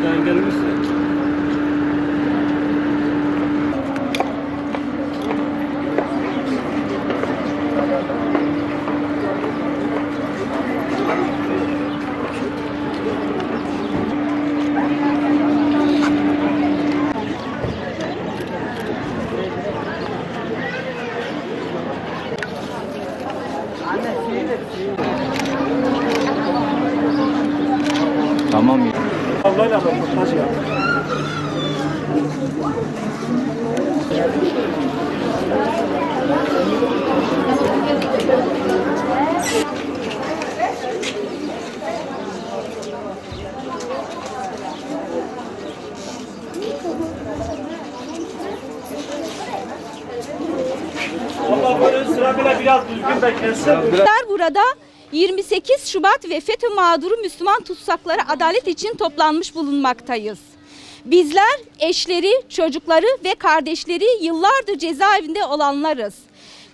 Yani gelmişsin. Tamam ya. Ablayla röportaj yap. Allah böyle sıra bile biraz düzgün beklesin. Burada 28 Şubat ve FETÖ mağduru Müslüman tutsakları adalet için toplanmış bulunmaktayız. Bizler eşleri, çocukları ve kardeşleri yıllardır cezaevinde olanlarız.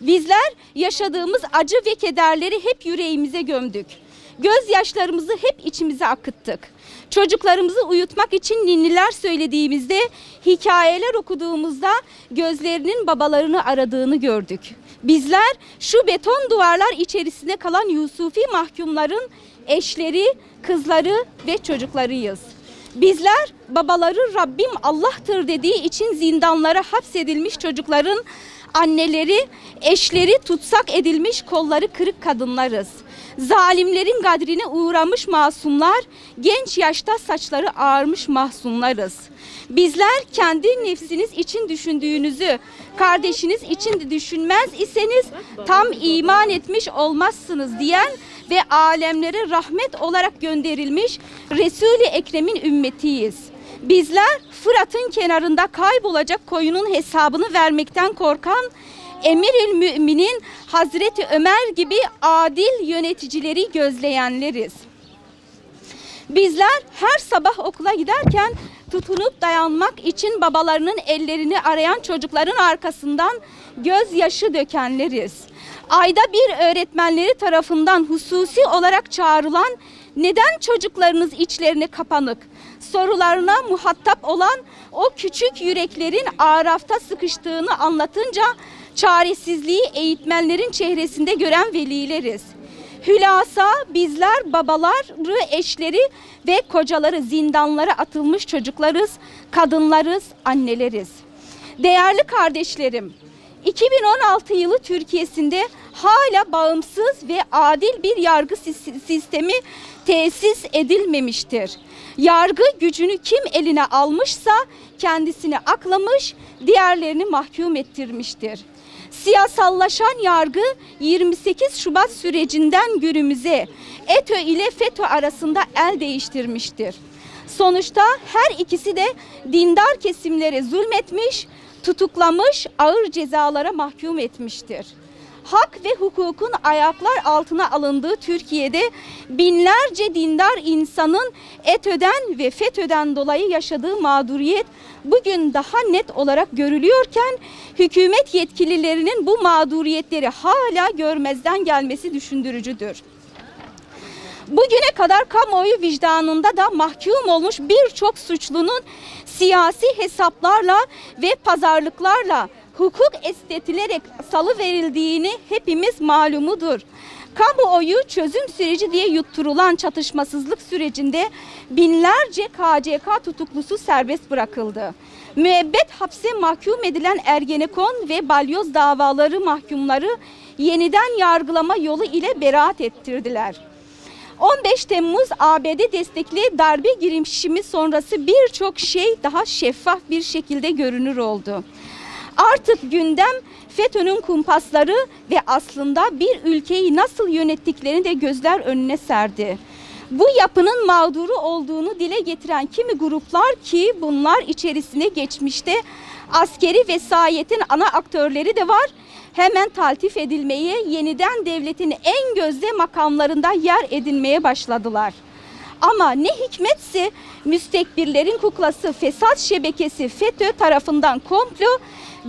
Bizler yaşadığımız acı ve kederleri hep yüreğimize gömdük. Gözyaşlarımızı hep içimize akıttık. Çocuklarımızı uyutmak için ninniler söylediğimizde, hikayeler okuduğumuzda gözlerinin babalarını aradığını gördük. Bizler şu beton duvarlar içerisinde kalan Yusufi mahkumların eşleri, kızları ve çocuklarıyız. Bizler babaları Rabbim Allah'tır dediği için zindanlara hapsedilmiş çocukların anneleri, eşleri tutsak edilmiş kolları kırık kadınlarız. Zalimlerin gadrine uğramış masumlar, genç yaşta saçları ağarmış mahzunlarız. Bizler kendi nefsiniz için düşündüğünüzü kardeşiniz için de düşünmez iseniz tam iman etmiş olmazsınız diyen ve alemlere rahmet olarak gönderilmiş Resul-i Ekrem'in ümmetiyiz. Bizler Fırat'ın kenarında kaybolacak koyunun hesabını vermekten korkan Emirül Müminin Hazreti Ömer gibi adil yöneticileri gözleyenleriz. Bizler her sabah okula giderken tutunup dayanmak için babalarının ellerini arayan çocukların arkasından gözyaşı dökenleriz. Ayda bir öğretmenleri tarafından hususi olarak çağrılan neden çocuklarınız içlerine kapanık sorularına muhatap olan o küçük yüreklerin arafta sıkıştığını anlatınca çaresizliği eğitmenlerin çehresinde gören velileriz. Hülasa bizler babaları, eşleri ve kocaları zindanlara atılmış çocuklarız, kadınlarız, anneleriz. Değerli kardeşlerim, 2016 yılı Türkiye'sinde hala bağımsız ve adil bir yargı sistemi tesis edilmemiştir. Yargı gücünü kim eline almışsa kendisini aklamış, diğerlerini mahkum ettirmiştir. Siyasallaşan yargı 28 Şubat sürecinden günümüze ETÖ ile FETÖ arasında el değiştirmiştir. Sonuçta her ikisi de dindar kesimlere zulmetmiş, tutuklamış, ağır cezalara mahkum etmiştir. Hak ve hukukun ayaklar altına alındığı Türkiye'de binlerce dindar insanın ETÖ'den ve FETÖ'den dolayı yaşadığı mağduriyet bugün daha net olarak görülüyorken hükümet yetkililerinin bu mağduriyetleri hala görmezden gelmesi düşündürücüdür. Bugüne kadar kamuoyu vicdanında da mahkum olmuş birçok suçlunun siyasi hesaplarla ve pazarlıklarla hukuk estetilerek salıverildiğini hepimiz malumudur. Kamuoyu çözüm süreci diye yutturulan çatışmasızlık sürecinde binlerce KCK tutuklusu serbest bırakıldı. Müebbet hapse mahkum edilen Ergenekon ve Balyoz davaları mahkumları yeniden yargılama yolu ile beraat ettirdiler. 15 Temmuz ABD destekli darbe girişimi sonrası birçok şey daha şeffaf bir şekilde görünür oldu. Artık gündem FETÖ'nün kumpasları ve aslında bir ülkeyi nasıl yönettiklerini de gözler önüne serdi. Bu yapının mağduru olduğunu dile getiren kimi gruplar ki bunlar içerisine geçmişte askeri vesayetin ana aktörleri de var, hemen taltif edilmeye, yeniden devletin en gözde makamlarında yer edinmeye başladılar. Ama ne hikmetse müstekbirlerin kuklası fesat şebekesi FETÖ tarafından komplo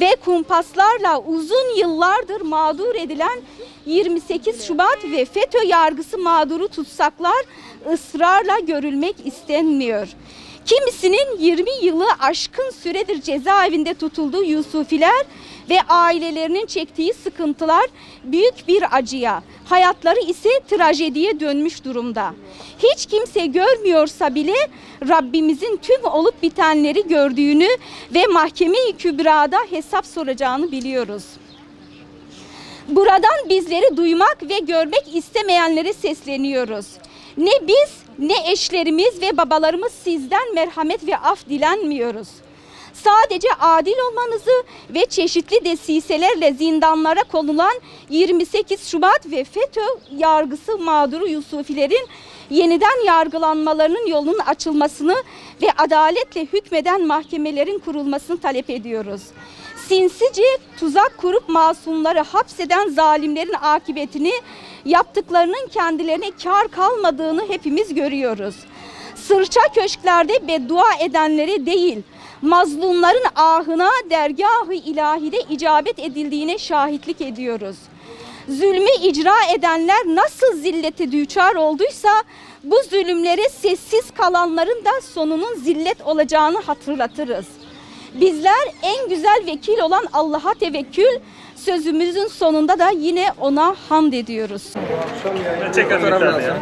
ve kumpaslarla uzun yıllardır mağdur edilen 28 Şubat ve FETÖ yargısı mağduru tutsaklar ısrarla görülmek istenmiyor. Kimisinin 20 yılı aşkın süredir cezaevinde tutulduğu Yusufiler ve ailelerinin çektiği sıkıntılar büyük bir acıya, hayatları ise trajediye dönmüş durumda. Hiç kimse görmüyorsa bile Rabbimizin tüm olup bitenleri gördüğünü ve mahkeme-i kübrada hesap soracağını biliyoruz. Buradan bizleri duymak ve görmek istemeyenlere sesleniyoruz. Ne biz ne eşlerimiz ve babalarımız sizden merhamet ve af dilenmiyoruz. Sadece adil olmanızı ve çeşitli desiselerle zindanlara konulan 28 Şubat ve FETÖ yargısı mağduru Yusufilerin yeniden yargılanmalarının yolunun açılmasını ve adaletle hükmeden mahkemelerin kurulmasını talep ediyoruz. Sinsice tuzak kurup masumları hapseden zalimlerin akıbetini, yaptıklarının kendilerine kar kalmadığını hepimiz görüyoruz. Sırça köşklerde beddua edenlere değil, mazlumların ahına dergâh-ı ilahide icabet edildiğine şahitlik ediyoruz. Zulmü icra edenler nasıl zillete düçar olduysa, bu zulümlere sessiz kalanların da sonunun zillet olacağını hatırlatırız. Bizler en güzel vekil olan Allah'a tevekkül, sözümüzün sonunda da yine ona hamd ediyoruz. Çekelim bir tane ya.